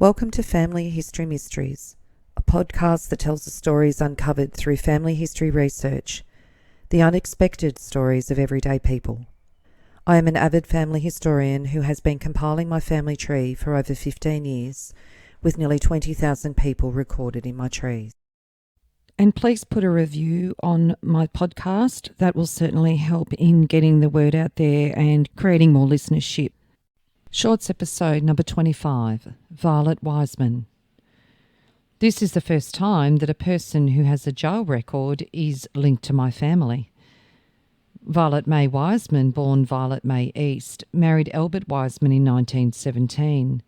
Welcome to Family History Mysteries, a podcast that tells the stories uncovered through family history research, the unexpected stories of everyday people. I am an avid family historian who has been compiling my family tree for over 15 years, with nearly 20,000 people recorded in my trees. And please put a review on my podcast. That will certainly help in getting the word out there and creating more listenership. Shorts episode number 25, Violet Wiseman. This is the first time that a person who has a jail record is linked to my family. Violet May Wiseman, born Violet May East, married Albert Wiseman in 1917.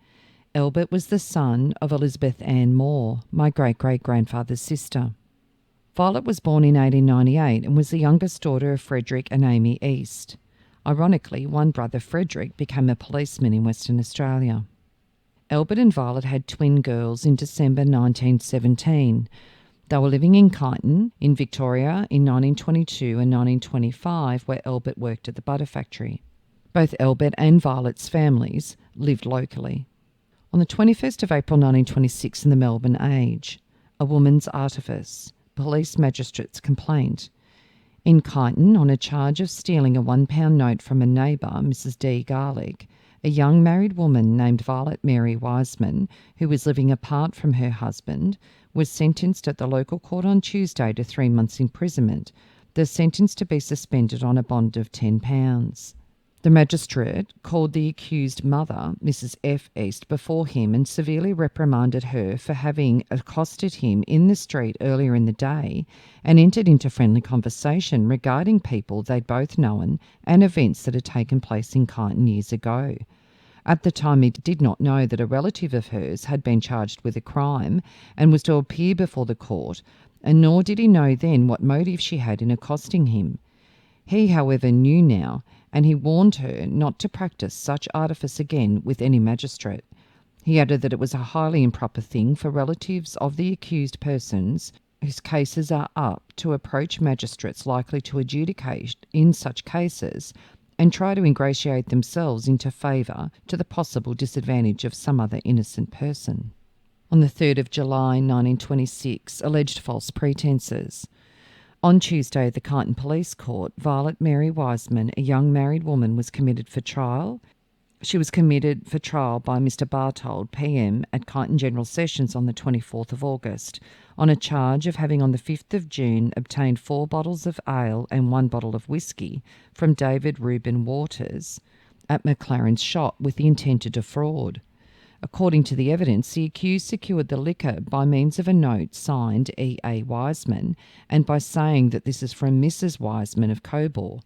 Albert was the son of Elizabeth Ann Maw, my great-great-grandfather's sister. Violet was born in 1898 and was the youngest daughter of Frederick and Amy East. Ironically, one brother, Frederick, became a policeman in Western Australia. Albert and Violet had twin girls in December 1917. They were living in Kyneton, in Victoria, in 1922 and 1925, where Albert worked at the butter factory. Both Albert and Violet's families lived locally. On the 21st of April 1926 in the Melbourne Age, a woman's artifice, police magistrate's complaint. In Kyneton, on a charge of stealing a £1 note from a neighbour, Mrs. D. Garlick, a young married woman named Violet Mary Wiseman, who was living apart from her husband, was sentenced at the local court on Tuesday to 3 months' imprisonment, the sentence to be suspended on a bond of £10. The magistrate called the accused mother, Mrs. F. East, before him and severely reprimanded her for having accosted him in the street earlier in the day and entered into friendly conversation regarding people they'd both known and events that had taken place in Kyneton years ago. At the time, he did not know that a relative of hers had been charged with a crime and was to appear before the court, and nor did he know then what motive she had in accosting him. He, however, knew now, and he warned her not to practice such artifice again with any magistrate. He added that it was a highly improper thing for relatives of the accused persons whose cases are up to approach magistrates likely to adjudicate in such cases and try to ingratiate themselves into favour to the possible disadvantage of some other innocent person. On the 3rd of July 1926, alleged false pretences. On Tuesday, at the Kyneton Police Court, Violet Mary Wiseman, a young married woman, was committed for trial. She was committed for trial by Mr. Bartold, PM, at Kyneton General Sessions on the 24th of August, on a charge of having on the 5th of June obtained 4 bottles of ale and 1 bottle of whiskey from David Reuben Waters at McLaren's shop with the intent to defraud. According to the evidence, the accused secured the liquor by means of a note signed E.A. Wiseman and by saying that this is from Mrs. Wiseman of Cobor.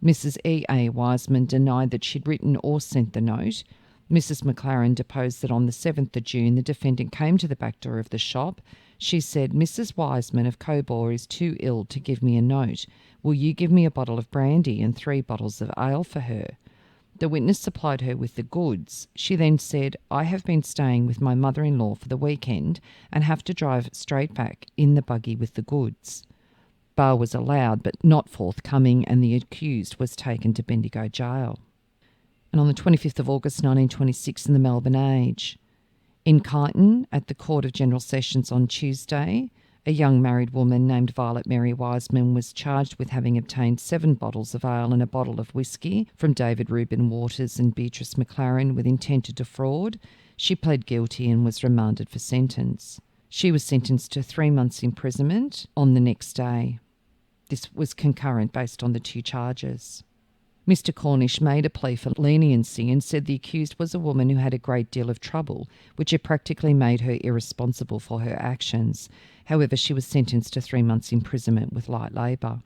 Mrs. E.A. Wiseman denied that she'd written or sent the note. Mrs. McLaren deposed that on the 7th of June the defendant came to the back door of the shop. She said, "Mrs. Wiseman of Cobor is too ill to give me a note. Will you give me a bottle of brandy and 3 bottles of ale for her?" The witness supplied her with the goods. She then said, "I have been staying with my mother-in-law for the weekend and have to drive straight back in the buggy with the goods." Bail was allowed but not forthcoming, and the accused was taken to Bendigo Jail. And on the 25th of August 1926 in the Melbourne Age, in Kyneton at the Court of General Sessions on Tuesday, a young married woman named Violet Mary Wiseman was charged with having obtained 7 bottles of ale and a bottle of whiskey from David Reuben Waters and Beatrice McLaren with intent to defraud. She pled guilty and was remanded for sentence. She was sentenced to 3 months' imprisonment on the next day. This was concurrent based on the 2 charges. Mr. Cornish made a plea for leniency and said the accused was a woman who had a great deal of trouble, which had practically made her irresponsible for her actions. However, she was sentenced to 3 months' imprisonment with light labour.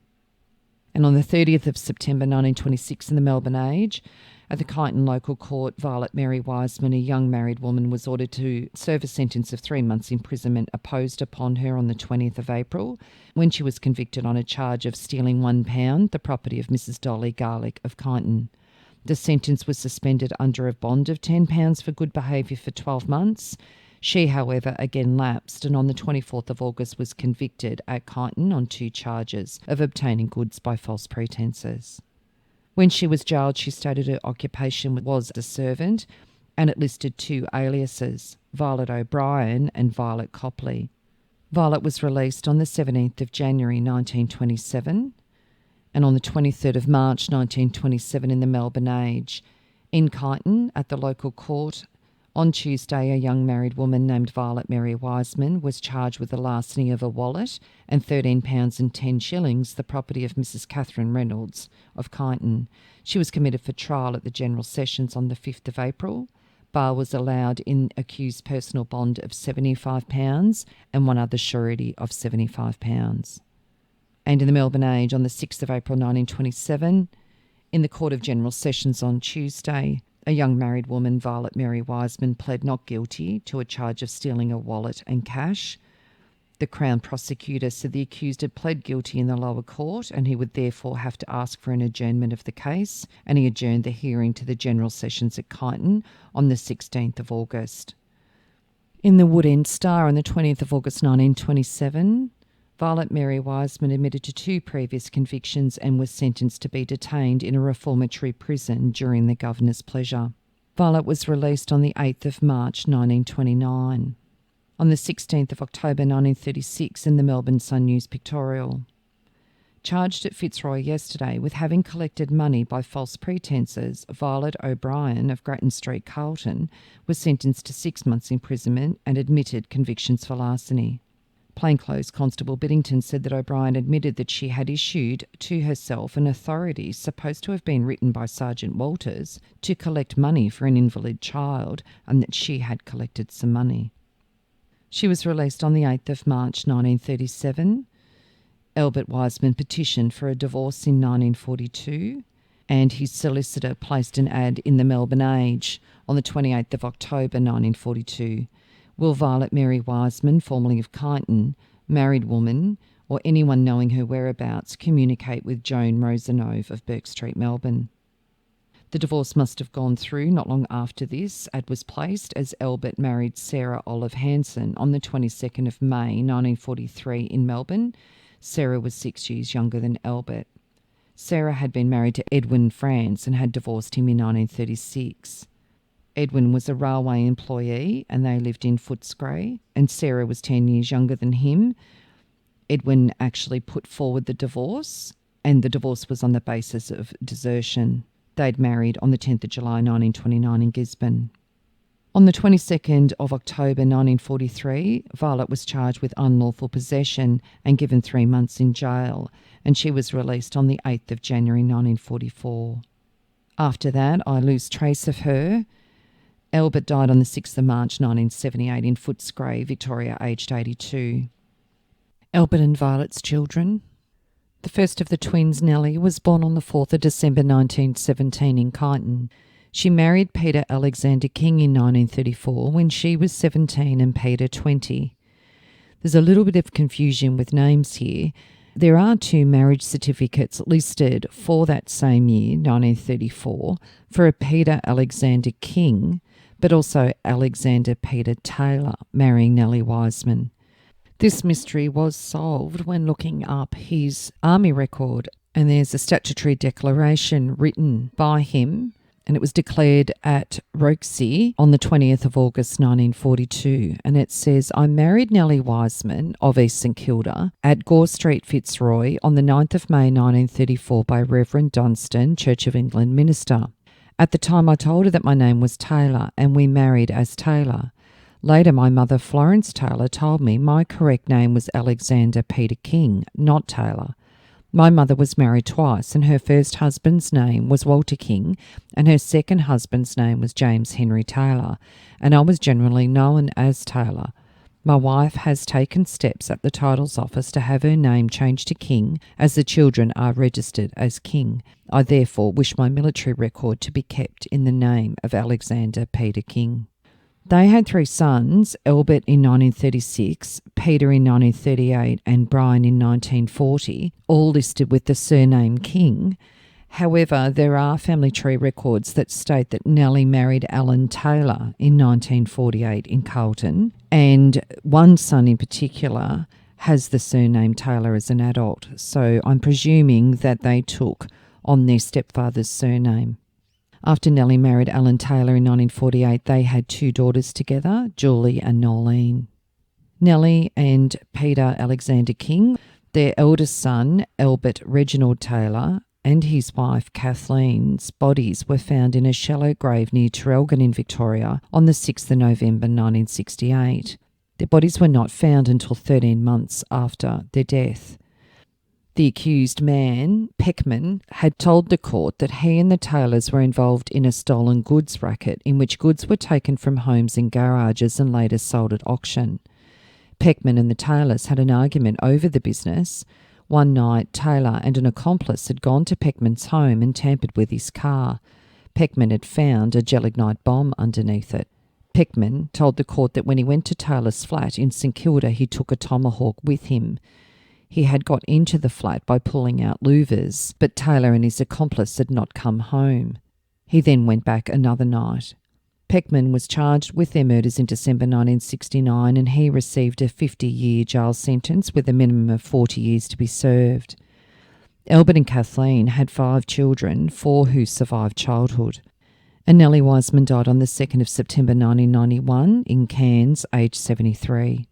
And on the 30th of September 1926 in the Melbourne Age, at the Kyneton Local Court, Violet Mary Wiseman, a young married woman, was ordered to serve a sentence of 3 months' imprisonment imposed upon her on the 20th of April, when she was convicted on a charge of stealing £1, the property of Mrs. Dolly Garlick of Kyneton. The sentence was suspended under a bond of £10 for good behaviour for 12 months. She, however, again lapsed and on the 24th of August was convicted at Kyneton on 2 charges of obtaining goods by false pretences. When she was jailed, she stated her occupation was a servant, and it listed two aliases, Violet O'Brien and Violet Copley. Violet was released on the 17th of January 1927 and on the 23rd of March 1927 in the Melbourne Age. In Kyneton, at the local court, on Tuesday, a young married woman named Violet May Wiseman was charged with the larceny of a wallet and £13 and 10 shillings, the property of Mrs. Catherine Reynolds of Kyneton. She was committed for trial at the General Sessions on the 5th of April. Bail was allowed in accused personal bond of £75 and one other surety of £75. And in the Melbourne Age on the 6th of April 1927, in the Court of General Sessions on Tuesday, a young married woman, Violet May Wiseman, pled not guilty to a charge of stealing a wallet and cash. The Crown prosecutor said the accused had pled guilty in the lower court and he would therefore have to ask for an adjournment of the case, and he adjourned the hearing to the General Sessions at Kyneton on the 16th of August. In the Wood End Star on the 20th of August 1927, Violet May Wiseman admitted to 2 previous convictions and was sentenced to be detained in a reformatory prison during the Governor's pleasure. Violet was released on the 8th of March 1929. On the 16th of October 1936 in the Melbourne Sun News Pictorial. Charged at Fitzroy yesterday with having collected money by false pretences, Violet O'Brien of Grattan Street, Carlton, was sentenced to 6 months' imprisonment and admitted convictions for larceny. Plainclothes Constable Biddington said that O'Brien admitted that she had issued to herself an authority supposed to have been written by Sergeant Walters to collect money for an invalid child, and that she had collected some money. She was released on the 8th of March 1937. Albert Wiseman petitioned for a divorce in 1942, and his solicitor placed an ad in the Melbourne Age on the 28th of October 1942. Will Violet May Wiseman, formerly of Kyneton, married woman, or anyone knowing her whereabouts, communicate with Joan Rosenove of Burke Street, Melbourne? The divorce must have gone through not long after this. Ad was placed as Albert married Sarah Olive Hanson on the 22nd of May 1943 in Melbourne. Sarah was 6 years younger than Albert. Sarah had been married to Edwin France and had divorced him in 1936. Edwin was a railway employee and they lived in Footscray, and Sarah was 10 years younger than him. Edwin actually put forward the divorce, and the divorce was on the basis of desertion. They'd married on the 10th of July 1929 in Gisborne. On the 22nd of October 1943, Violet was charged with unlawful possession and given 3 months in jail, and she was released on the 8th of January 1944. After that, I lose trace of her. Albert died on the 6th of March 1978 in Footscray, Victoria, aged 82. Albert and Violet's children. The first of the twins, Nellie, was born on the 4th of December 1917 in Kyneton. She married Peter Alexander King in 1934 when she was 17 and Peter 20. There's a little bit of confusion with names here. There are 2 marriage certificates listed for that same year, 1934, for a Peter Alexander King, but also Alexander Peter Taylor marrying Nellie Wiseman. This mystery was solved when looking up his army record, and there's a statutory declaration written by him, and it was declared at Roxy on the 20th of August 1942, and it says, I married Nellie Wiseman of East St Kilda at Gore Street, Fitzroy on the 9th of May 1934 by Reverend Dunstan, Church of England minister. At the time I told her that my name was Taylor and we married as Taylor. Later my mother Florence Taylor told me my correct name was Alexander Peter King, not Taylor. My mother was married twice and her first husband's name was Walter King and her second husband's name was James Henry Taylor, and I was generally known as Taylor. My wife has taken steps at the titles office to have her name changed to King, as the children are registered as King. I therefore wish my military record to be kept in the name of Alexander Peter King. They had 3 sons, Albert in 1936, Peter in 1938 and Brian in 1940, all listed with the surname King. However, there are family tree records that state that Nellie married Alan Taylor in 1948 in Carlton, and one son in particular has the surname Taylor as an adult, so I'm presuming that they took on their stepfather's surname. After Nellie married Alan Taylor in 1948, they had 2 daughters together, Julie and Nolene. Nellie and Peter Alexander King, their eldest son, Albert Reginald Taylor, and his wife, Kathleen's bodies were found in a shallow grave near Traralgon in Victoria on the 6th of November 1968. Their bodies were not found until 13 months after their death. The accused man, Peckman, had told the court that he and the Taylors were involved in a stolen goods racket in which goods were taken from homes and garages and later sold at auction. Peckman and the Taylors had an argument over the business. One night, Taylor and an accomplice had gone to Peckman's home and tampered with his car. Peckman had found a gelignite bomb underneath it. Peckman told the court that when he went to Taylor's flat in St Kilda, he took a tomahawk with him. He had got into the flat by pulling out louvers, but Taylor and his accomplice had not come home. He then went back another night. Peckman was charged with their murders in December 1969 and he received a 50-year jail sentence with a minimum of 40 years to be served. Albert and Kathleen had 5 children, 4 who survived childhood. And Nellie Wiseman died on the 2nd of September 1991 in Cairns, aged 73.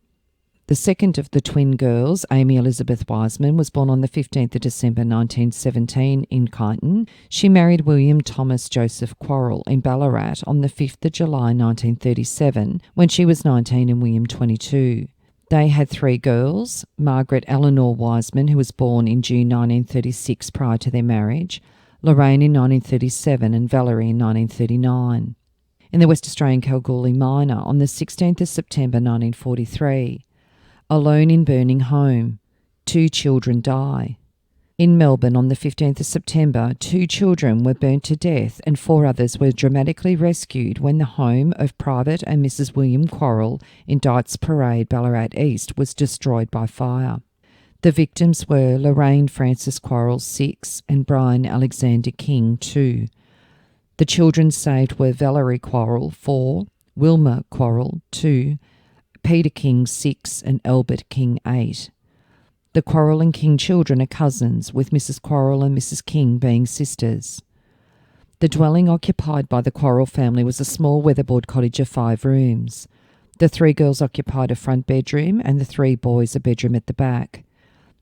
The second of the twin girls, Amy Elizabeth Wiseman, was born on the 15th of December 1917 in Kyneton. She married William Thomas Joseph Quarrell in Ballarat on the 5th of July 1937 when she was 19 and William 22. They had 3 girls, Margaret Eleanor Wiseman, who was born in June 1936 prior to their marriage, Lorraine in 1937 and Valerie in 1939. In the West Australian Kalgoorlie Miner on the 16th of September 1943. Alone in burning home, 2 children die. In Melbourne on the 15th of September, 2 children were burnt to death and 4 others were dramatically rescued when the home of Private and Mrs. William Quarrell in Dites Parade, Ballarat East, was destroyed by fire. The victims were Lorraine Frances Quarrell, 6, and Brian Alexander King, 2. The children saved were Valerie Quarrell, 4, Wilma Quarrell, 2, Peter King, 6, and Albert King, 8. The Quarrell and King children are cousins, with Mrs. Quarrell and Mrs. King being sisters. The dwelling occupied by the Quarrell family was a small weatherboard cottage of 5 rooms. The 3 girls occupied a front bedroom and the 3 boys a bedroom at the back.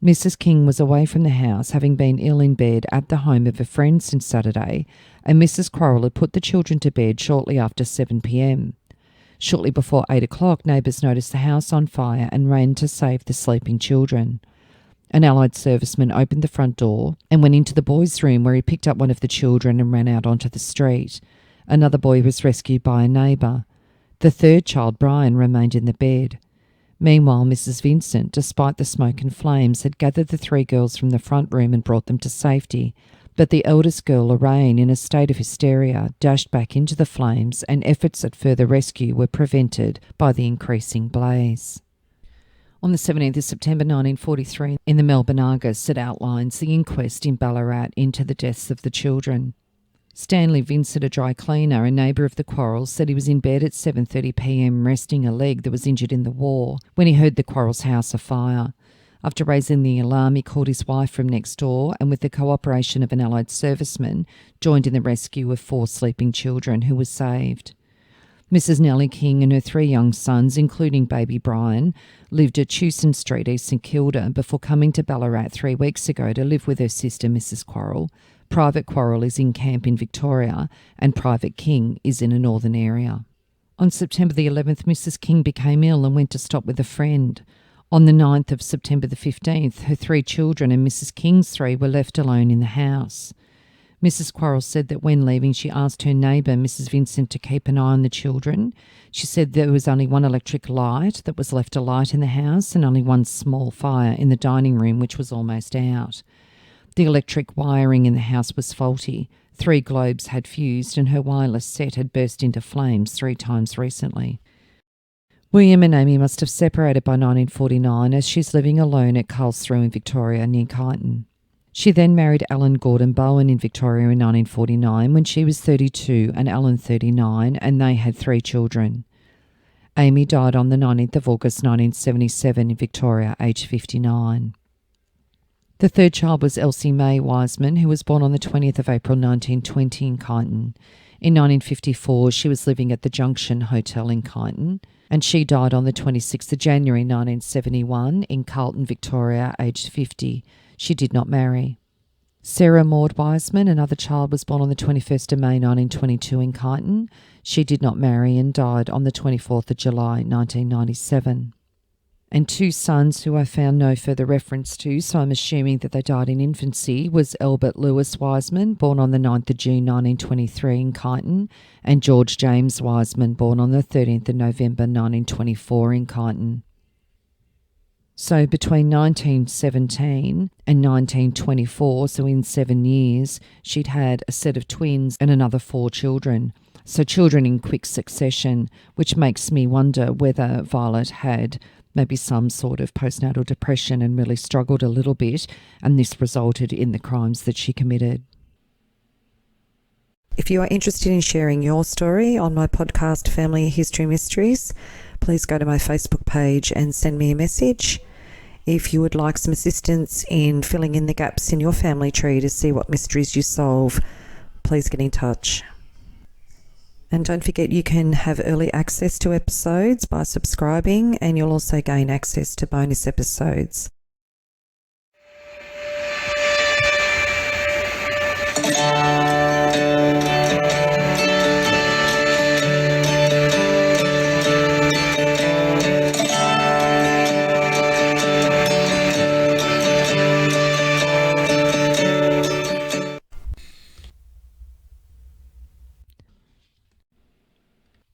Mrs. King was away from the house, having been ill in bed at the home of a friend since Saturday, and Mrs. Quarrell had put the children to bed shortly after 7 p.m. Shortly before 8 o'clock, neighbours noticed the house on fire and ran to save the sleeping children. An Allied serviceman opened the front door and went into the boys' room where he picked up one of the children and ran out onto the street. Another boy was rescued by a neighbour. The 3rd child, Brian, remained in the bed. Meanwhile, Mrs. Vincent, despite the smoke and flames, had gathered the 3 girls from the front room and brought them to safety. But the eldest girl, Lorraine, in a state of hysteria, dashed back into the flames and efforts at further rescue were prevented by the increasing blaze. On the 17th of September 1943, in the Melbourne Argus, it outlines the inquest in Ballarat into the deaths of the children. Stanley Vincent, a dry cleaner, a neighbour of the Quarrells, said he was in bed at 7:30 p.m. resting a leg that was injured in the war when he heard the Quarrells' house afire. After raising the alarm, he called his wife from next door and with the cooperation of an Allied serviceman, joined in the rescue of 4 sleeping children who were saved. Mrs. Nellie King and her 3 young sons, including baby Brian, lived at Chewson Street, East St Kilda, before coming to Ballarat 3 weeks ago to live with her sister, Mrs. Quarrell. Private Quarrell is in camp in Victoria and Private King is in a northern area. On September the 11th, Mrs. King became ill and went to stop with a friend. On the 9th of September the 15th, her 3 children and Mrs. King's 3 were left alone in the house. Mrs. Quarrell said that when leaving, she asked her neighbour, Mrs. Vincent, to keep an eye on the children. She said there was only 1 electric light that was left alight in the house and only 1 small fire in the dining room, which was almost out. The electric wiring in the house was faulty. 3 globes had fused and her wireless set had burst into flames 3 times recently. William and Amy must have separated by 1949 as she's living alone at Carlsthrough in Victoria near Kyneton. She then married Alan Gordon Bowen in Victoria in 1949 when she was 32 and Alan 39, and they had 3 children. Amy died on the 19th of August 1977 in Victoria, aged 59. The third child was Elsie May Wiseman, who was born on the 20th of April 1920 in Kyneton. In 1954, she was living at the Junction Hotel in Kyneton, and she died on the 26th of January 1971 in Carlton, Victoria, aged 50. She did not marry. Sarah Maud Wiseman, another child, was born on the 21st of May 1922 in Kyneton. She did not marry and died on the 24th of July 1997. And two sons who I found no further reference to, so I'm assuming that they died in infancy, was Albert Lewis Wiseman, born on the 9th of June 1923 in Kyneton, and George James Wiseman, born on the 13th of November 1924 in Kyneton. So between 1917 and 1924, so in 7 years, she'd had a set of twins and another 4 children. So children in quick succession, which makes me wonder whether Violet had maybe some sort of postnatal depression and really struggled a little bit, and this resulted in the crimes that she committed. If you are interested in sharing your story on my podcast, Family History Mysteries, please go to my Facebook page and send me a message. If you would like some assistance in filling in the gaps in your family tree to see what mysteries you solve, please get in touch. And don't forget, you can have early access to episodes by subscribing, and you'll also gain access to bonus episodes.